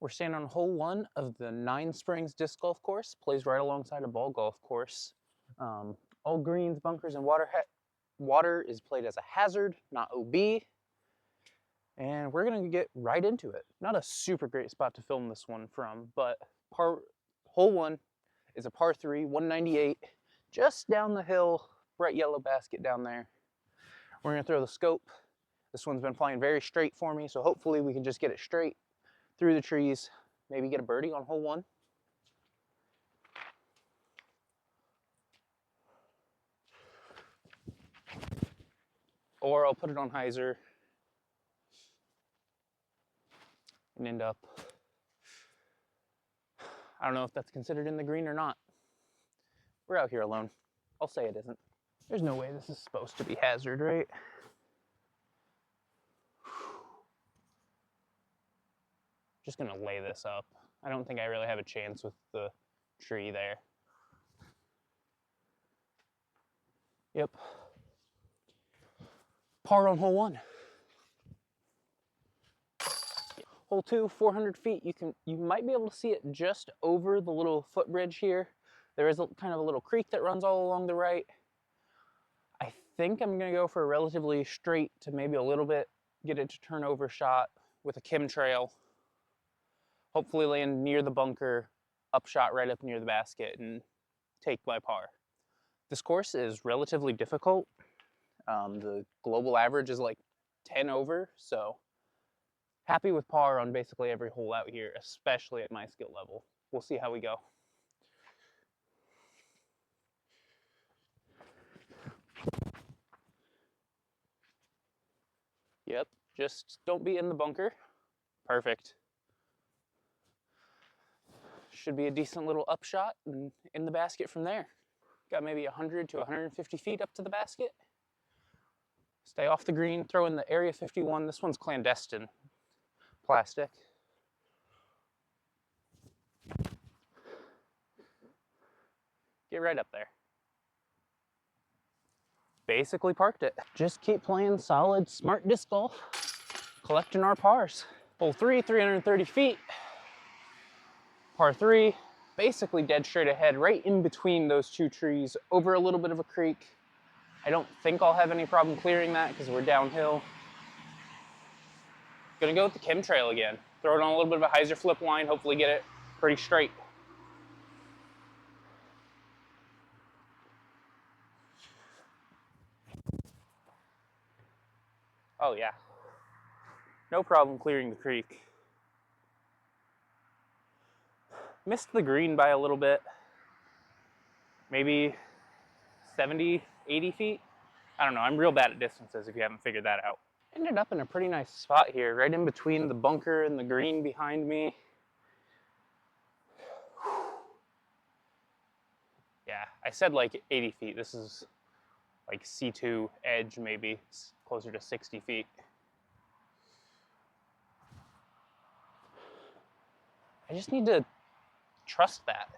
We're standing on hole 1 of the Nine Springs disc golf course. Plays right alongside a ball golf course. All greens, bunkers, and water is played as a hazard, not OB. And we're gonna get right into it. Not a super great spot to film this one from, but hole 1 is a par 3, 198, just down the hill, bright yellow basket down there. We're gonna throw the scope. This one's been flying very straight for me, so hopefully we can just get it straight through the trees, maybe get a birdie on hole 1. Or I'll put it on hyzer and end up, I don't know if that's considered in the green or not. We're out here alone. I'll say it isn't. There's no way this is supposed to be hazard, right? Just gonna lay this up. I don't think I really have a chance with the tree there. Yep. Par on hole 1. Hole 2, 400 feet. You might be able to see it just over the little footbridge here. There is kind of a little creek that runs all along the right. I think I'm gonna go for a relatively straight to maybe a little bit, get it to turn over shot with a chemtrail. Hopefully land near the bunker, upshot right up near the basket, and take my par. This course is relatively difficult. The global average is like 10 over, so happy with par on basically every hole out here, especially at my skill level. We'll see how we go. Yep, just don't be in the bunker. Perfect. Should be a decent little upshot and in the basket from there. Got maybe 100 to 150 feet up to the basket. Stay off the green, throw in the Area 51. This one's clandestine plastic. Get right up there. Basically parked it. Just keep playing solid, smart disc golf, collecting our pars. Hole 3, 330 feet. Par 3, basically dead straight ahead, right in between those two trees, over a little bit of a creek. I don't think I'll have any problem clearing that because we're downhill. Gonna go with the chemtrail again. Throw it on a little bit of a hyzer flip line, hopefully get it pretty straight. Oh yeah, no problem clearing the creek. Missed the green by a little bit, maybe 70, 80 feet. I don't know, I'm real bad at distances if you haven't figured that out. Ended up in a pretty nice spot here, right in between the bunker and the green behind me. Yeah, I said like 80 feet. This is like C2 edge, maybe closer to 60 feet. I just need to trust that.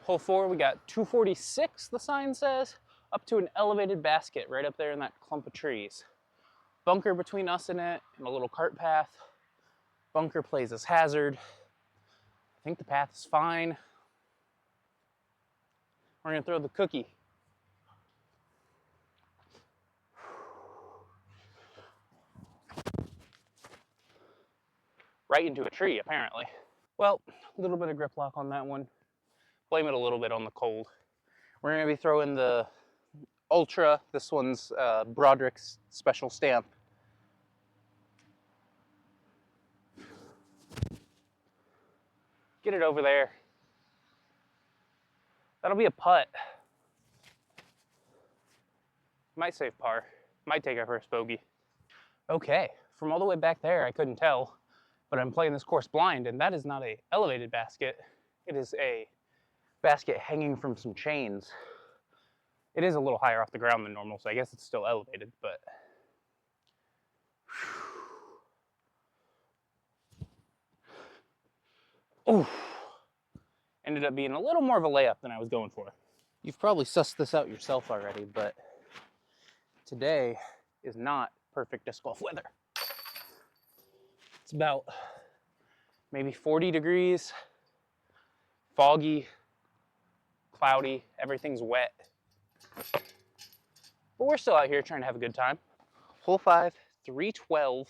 Hole 4, we got 246, the sign says, up to an elevated basket right up there in that clump of trees. Bunker between us and it, and a little cart path. Bunker plays as hazard. I think the path is fine. We're gonna throw the cookie. Right into a tree, apparently. Well, a little bit of grip lock on that one. Blame it a little bit on the cold. We're gonna be throwing the Ultra. This one's Broderick's special stamp. Get it over there. That'll be a putt. Might save par. Might take our first bogey. Okay, from all the way back there, I couldn't tell, but I'm playing this course blind, and that is not a elevated basket. It is a basket hanging from some chains. It is a little higher off the ground than normal, so I guess it's still elevated, but ooh, ended up being a little more of a layup than I was going for. You've probably sussed this out yourself already, but today is not perfect disc golf weather. It's about maybe 40 degrees, foggy, cloudy, everything's wet. But we're still out here trying to have a good time. Hole 5, 312.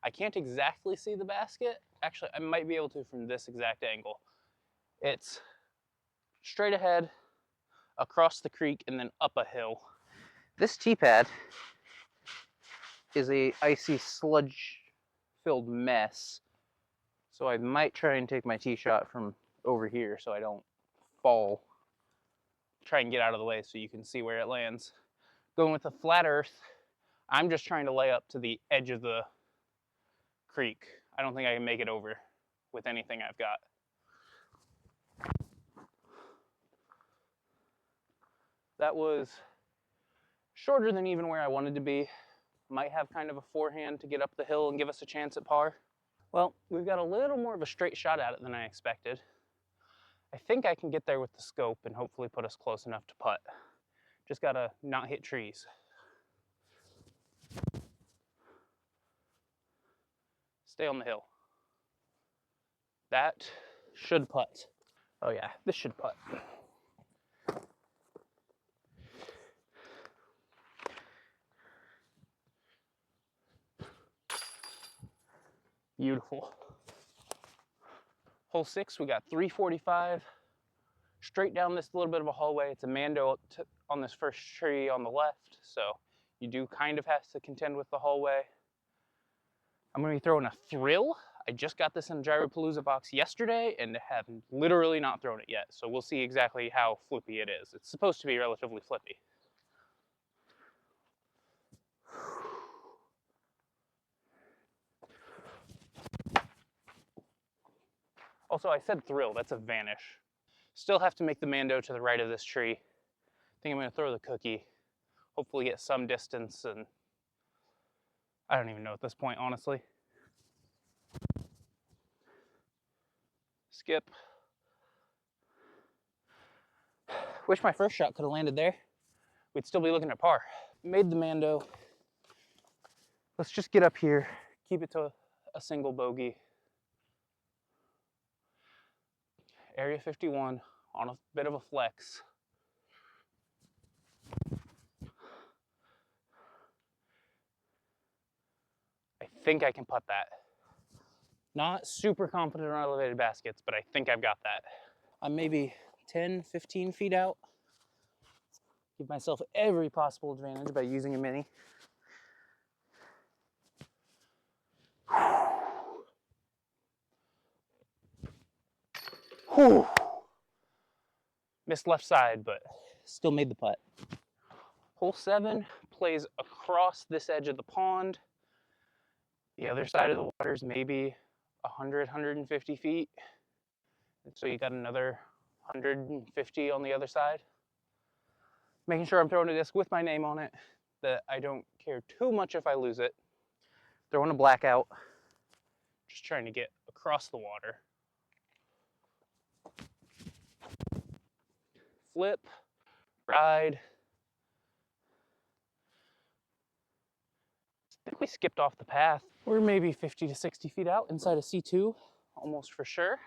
I can't exactly see the basket. Actually, I might be able to from this exact angle. It's straight ahead, across the creek, and then up a hill. This tee pad is a icy sludge-filled mess. So I might try and take my tee shot from over here so I don't fall. Try and get out of the way so you can see where it lands. Going with the flat earth, I'm just trying to lay up to the edge of the creek. I don't think I can make it over with anything I've got. That was shorter than even where I wanted to be. Might have kind of a forehand to get up the hill and give us a chance at par. Well, we've got a little more of a straight shot at it than I expected. I think I can get there with the scope and hopefully put us close enough to putt. Just gotta not hit trees. Stay on the hill. That should putt. Oh yeah, this should putt. Beautiful. Hole 6, we got 345. Straight down this little bit of a hallway. It's a Mando on this first tree on the left, so you do kind of have to contend with the hallway. I'm going to be throwing a thrill. I just got this in a Gyropalooza box yesterday and have literally not thrown it yet, so we'll see exactly how flippy it is. It's supposed to be relatively flippy. Also, I said thrill, that's a vanish. Still have to make the Mando to the right of this tree. I think I'm going to throw the cookie, hopefully get some distance, and I don't even know at this point, honestly. Skip. Wish my first shot could have landed there. We'd still be looking at par. Made the Mando. Let's just get up here, keep it to a single bogey. Area 51 on a bit of a flex. I think I can putt that. Not super confident on elevated baskets, but I think I've got that. I'm maybe 10, 15 feet out. Give myself every possible advantage by using a mini. Whew. Missed left side, but still made the putt. Hole 7 plays across this edge of the pond. The other side of the water is maybe 100, 150 feet. And so you got another 150 on the other side. Making sure I'm throwing a disc with my name on it, that I don't care too much if I lose it. Throwing a blackout. Just trying to get across the water. Flip, ride. I think we skipped off the path. We're maybe 50 to 60 feet out inside a C2, almost for sure.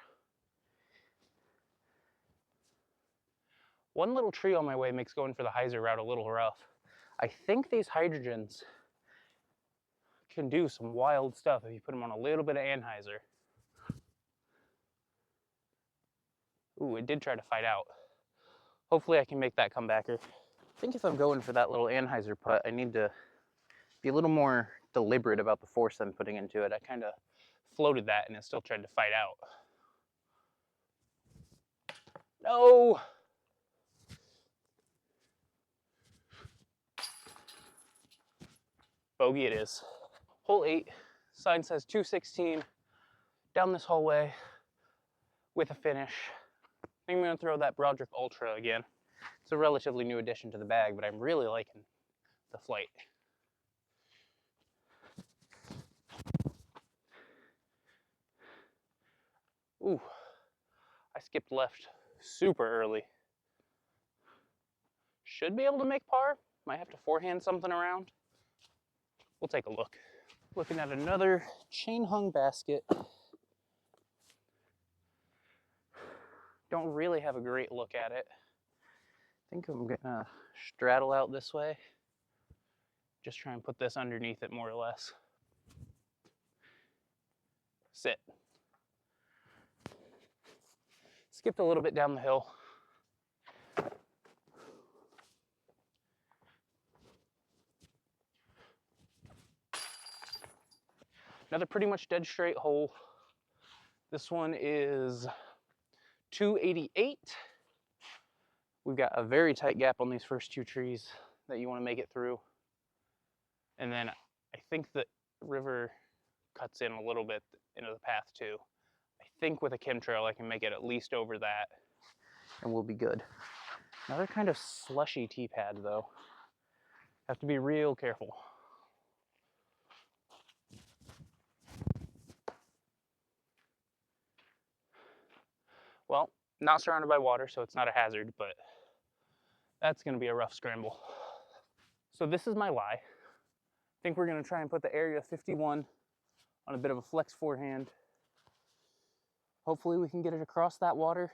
One little tree on my way makes going for the hyzer route a little rough. I think these hydrogens can do some wild stuff if you put them on a little bit of anhyzer. Ooh, it did try to fight out. Hopefully I can make that comebacker. I think if I'm going for that little anhyzer putt, I need to be a little more deliberate about the force I'm putting into it. I kind of floated that and it still tried to fight out. No! Bogey it is. Hole 8, sign says 216, down this hallway with a finish. I think I'm going to throw that Broderick Ultra again. It's a relatively new addition to the bag, but I'm really liking the flight. Ooh, I skipped left super early. Should be able to make par. Might have to forehand something around. We'll take a look. Looking at another chain hung basket. don't really have a great look at it. I think I'm gonna straddle out this way. Just try and put this underneath it more or less. Sit. Skipped a little bit down the hill. Another pretty much dead straight hole. This one is 288. We've got a very tight gap on these first two trees that you want to make it through. And then I think the river cuts in a little bit into the path too. I think with a chemtrail I can make it at least over that and we'll be good. Another kind of slushy tee pad though. Have to be real careful. Well, not surrounded by water, so it's not a hazard, but that's gonna be a rough scramble. So this is my lie. I think we're gonna try and put the area 51 on a bit of a flex forehand. Hopefully we can get it across that water.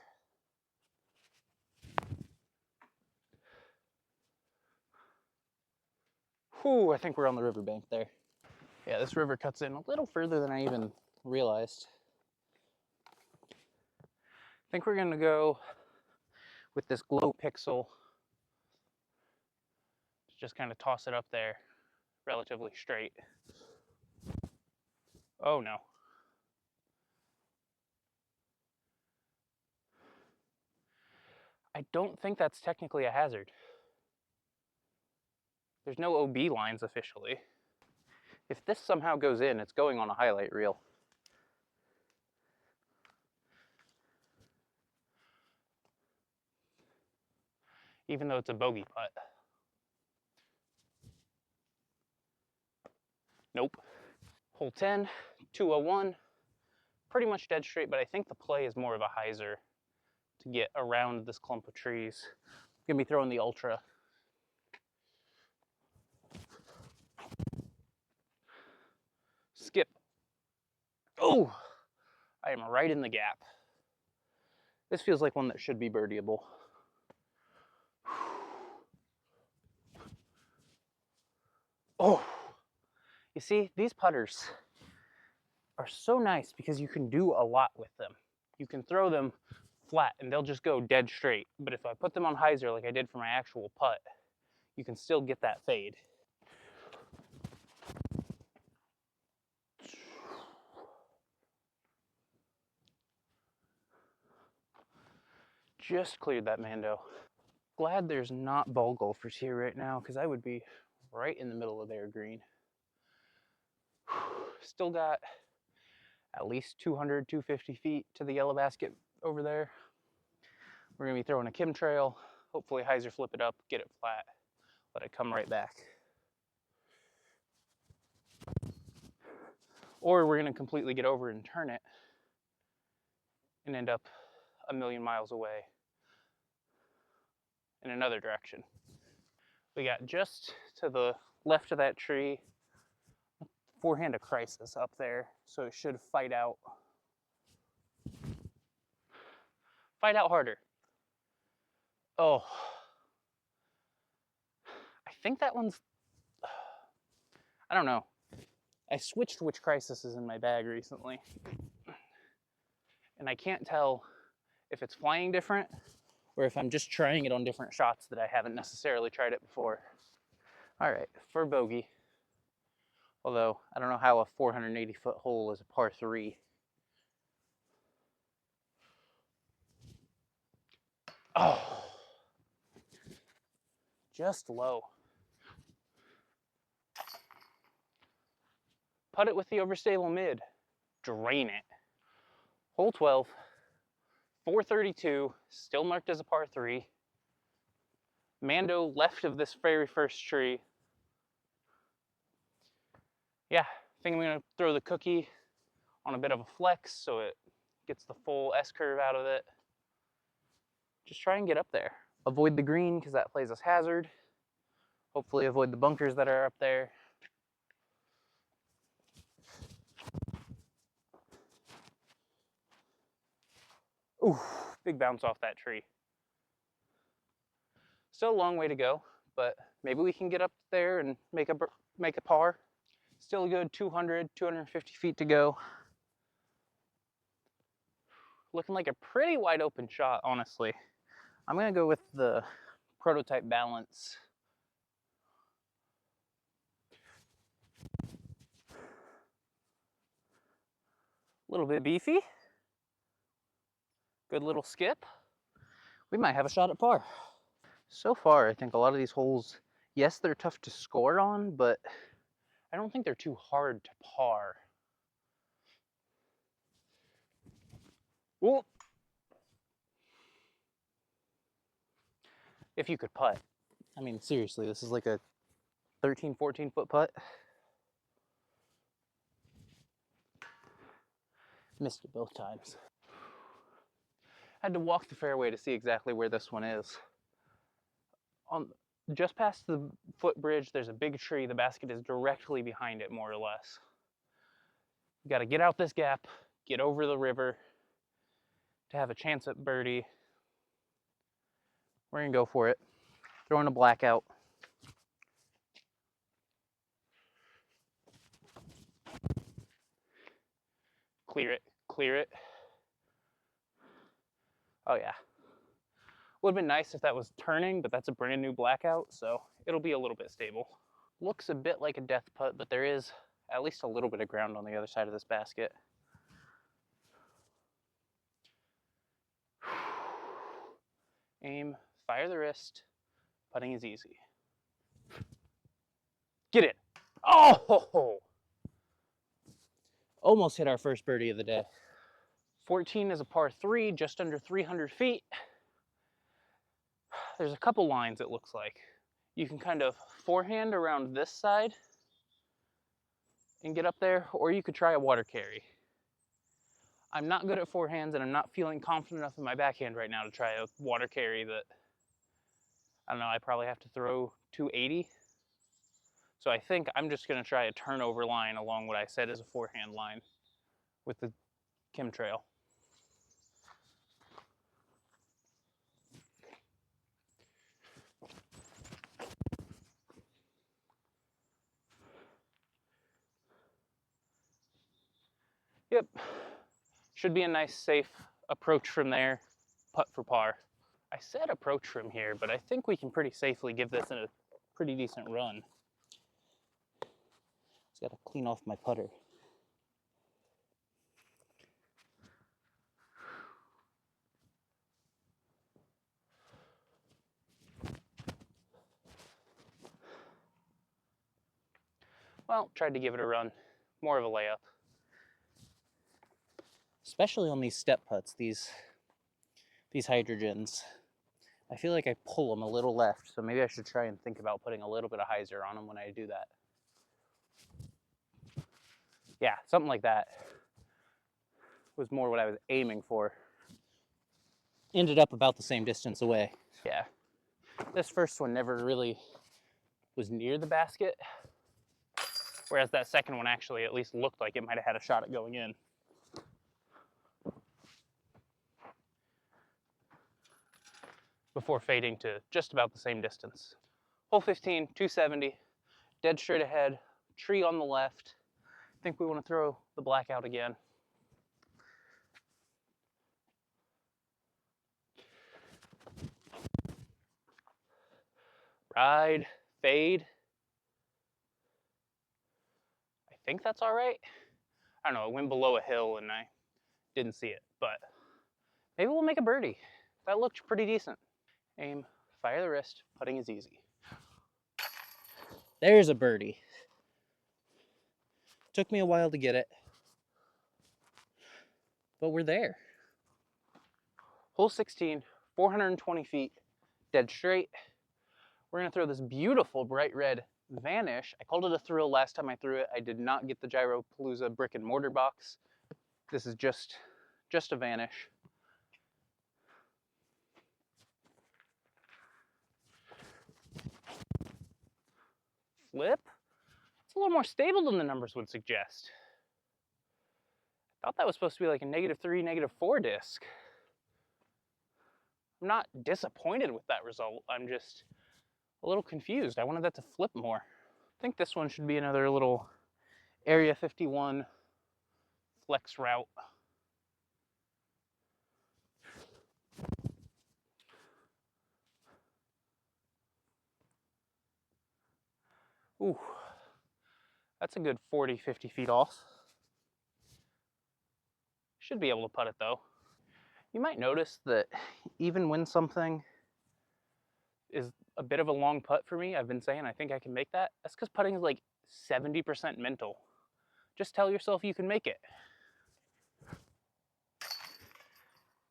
Whew, I think we're on the riverbank there. Yeah, this river cuts in a little further than I even realized. I think we're gonna go with this glow pixel. Just kind of toss it up there, relatively straight. Oh no. I don't think that's technically a hazard. There's no OB lines officially. If this somehow goes in, it's going on a highlight reel. Even though it's a bogey putt. Nope. Hole 10, 201. Pretty much dead straight, but I think the play is more of a hyzer to get around this clump of trees. I'm gonna be throwing the ultra. Skip. Oh, I am right in the gap. This feels like one that should be birdieable. Oh, you see, these putters are so nice because you can do a lot with them. You can throw them flat and they'll just go dead straight. But if I put them on hyzer like I did for my actual putt, you can still get that fade. Just cleared that Mando. Glad there's not ball golfers here right now because I would be right in the middle of their green. Still got at least 200, 250 feet to the yellow basket over there. We're gonna be throwing a chemtrail, hopefully hyzer flip it up, get it flat, let it come right back. Or we're gonna completely get over and turn it and end up a million miles away in another direction. We got just to the left of that tree, forehand of crisis up there, so it should fight out harder. Oh, I think that one's, I don't know. I switched which crisis is in my bag recently, and I can't tell if it's flying different or if I'm just trying it on different shots that I haven't necessarily tried it before. All right, for bogey. Although, I don't know how a 480-foot hole is a par 3. Oh, just low. Putt it with the overstable mid. Drain it. Hole 12, 432, still marked as a par 3. Mando left of this very first tree. Yeah, I think I'm gonna throw the cookie on a bit of a flex so it gets the full S-curve out of it. Just try and get up there. Avoid the green because that plays us hazard. Hopefully avoid the bunkers that are up there. Ooh, Big bounce off that tree. Still a long way to go, but maybe we can get up there and make a par. Still a good 200, 250 feet to go. Looking like a pretty wide open shot, honestly. I'm gonna go with the prototype balance. A little bit beefy. Good little skip. We might have a shot at par. So far, I think a lot of these holes, yes, they're tough to score on, but I don't think they're too hard to par. Ooh. If you could putt. I mean, seriously, this is like a 13, 14 foot putt. Missed it both times. Had to walk the fairway to see exactly where this one is. Just past the footbridge, there's a big tree. The basket is directly behind it, more or less. You got to get out this gap, get over the river to have a chance at birdie. We're gonna go for it. Throwing a blackout. Clear it, clear it. Oh yeah. Would have been nice if that was turning, but that's a brand new blackout, so it'll be a little bit stable. Looks a bit like a death putt, but there is at least a little bit of ground on the other side of this basket. Aim, fire the wrist. Putting is easy. Get it. Oh! Almost hit our first birdie of the day. 14 is a par 3, just under 300 feet. There's a couple lines, it looks like. You can kind of forehand around this side and get up there, or you could try a water carry. I'm not good at forehands, and I'm not feeling confident enough in my backhand right now to try a water carry that, I don't know, I probably have to throw 280. So I think I'm just gonna try a turnover line along what I said is a forehand line with the chemtrail. Yep, should be a nice safe approach from there, putt for par. I said approach from here, but I think we can pretty safely give this a pretty decent run. Just gotta clean off my putter. Well, tried to give it a run, more of a layup. Especially on these step putts, these hydrogens. I feel like I pull them a little left, so maybe I should try and think about putting a little bit of hyzer on them when I do that. Yeah, something like that was more what I was aiming for. Ended up about the same distance away. Yeah, this first one never really was near the basket, whereas that second one actually at least looked like it might have had a shot at going in. Before fading to just about the same distance. Hole 15, 270, dead straight ahead, tree on the left. I think we want to throw the blackout again. Ride, fade. I think that's all right. I don't know, it went below a hill and I didn't see it, but maybe we'll make a birdie. That looked pretty decent. Aim, fire the wrist, putting is easy. There's a birdie. Took me a while to get it, but we're there. Hole 16, 420 feet, dead straight. We're gonna throw this beautiful bright red Vanish. I called it a Thrill last time I threw it. I did not get the Gyropalooza brick and mortar box. This is just a Vanish. Flip. It's a little more stable than the numbers would suggest. I thought that was supposed to be like a -3, -4 disc. I'm not disappointed with that result. I'm just a little confused. I wanted that to flip more. I think this one should be another little Area 51 flex route. Ooh, that's a good 40, 50 feet off. Should be able to putt it though. You might notice that even when something is a bit of a long putt for me, I've been saying I think I can make that. That's because putting is like 70% mental. Just tell yourself you can make it.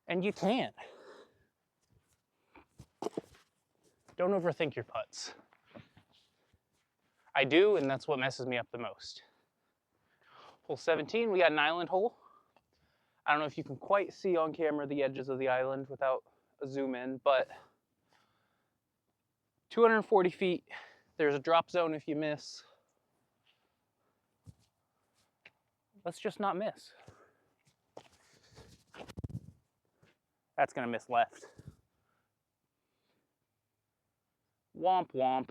And you can. Don't overthink your putts. I do, and that's what messes me up the most. Hole 17, we got an island hole. I don't know if you can quite see on camera the edges of the island without a zoom in, but 240 feet. There's a drop zone if you miss. Let's just not miss. That's gonna miss left. Womp womp.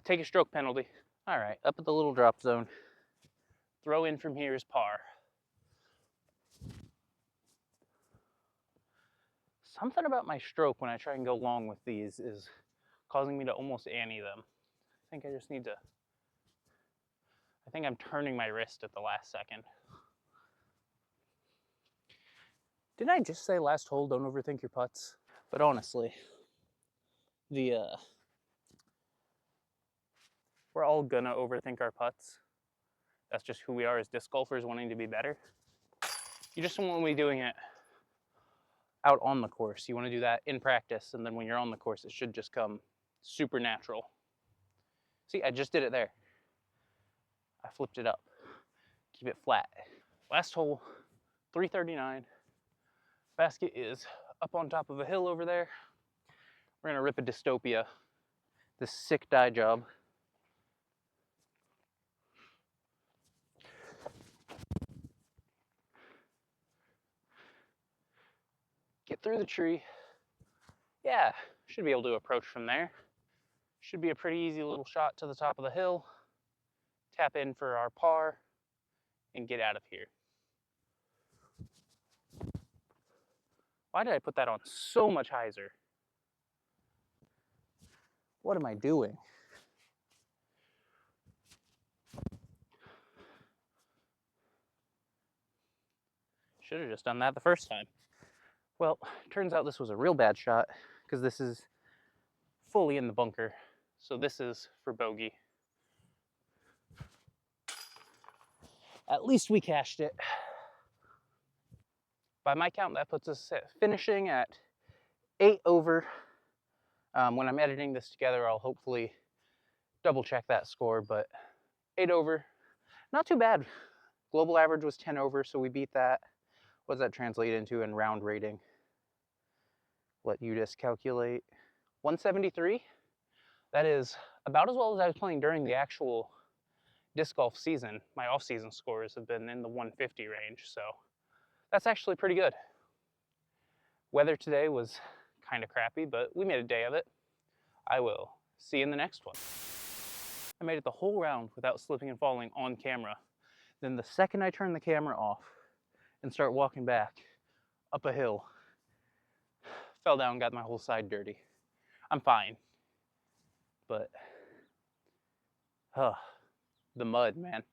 Take a stroke penalty. All right, up at the little drop zone. Throw in from here is par. Something about my stroke when I try and go long with these is causing me to almost ante them. I think I just need to, I think I'm turning my wrist at the last second. Didn't I just say last hole, don't overthink your putts? But honestly, we're all gonna overthink our putts. That's just who we are as disc golfers, wanting to be better. You just don't want to be doing it out on the course. You want to do that in practice, and then when you're on the course, it should just come super natural. See, I just did it there. I flipped it up. Keep it flat. Last hole, 339. Basket is up on top of a hill over there. We're gonna rip a dystopia, this sick dye job. Get through the tree. Yeah, should be able to approach from there. Should be a pretty easy little shot to the top of the hill. Tap in for our par and get out of here. Why did I put that on so much hyzer? What am I doing? Should have just done that the first time. Well, turns out this was a real bad shot because this is fully in the bunker. So this is for bogey. At least we cashed it. By my count, that puts us finishing at 8 over. When I'm editing this together, I'll hopefully double check that score, but 8 over, not too bad. Global average was 10 over, so we beat that. What does that translate into in round rating? Let Udisc calculate. 173. That is about as well as I was playing during the actual disc golf season. My off-season scores have been in the 150 range, so that's actually pretty good. Weather today was kind of crappy, but we made a day of it. I will see you in the next one. I made it the whole round without slipping and falling on camera. Then the second I turn the camera off and start walking back up a hill, fell down, got my whole side dirty. I'm fine, but the mud, man.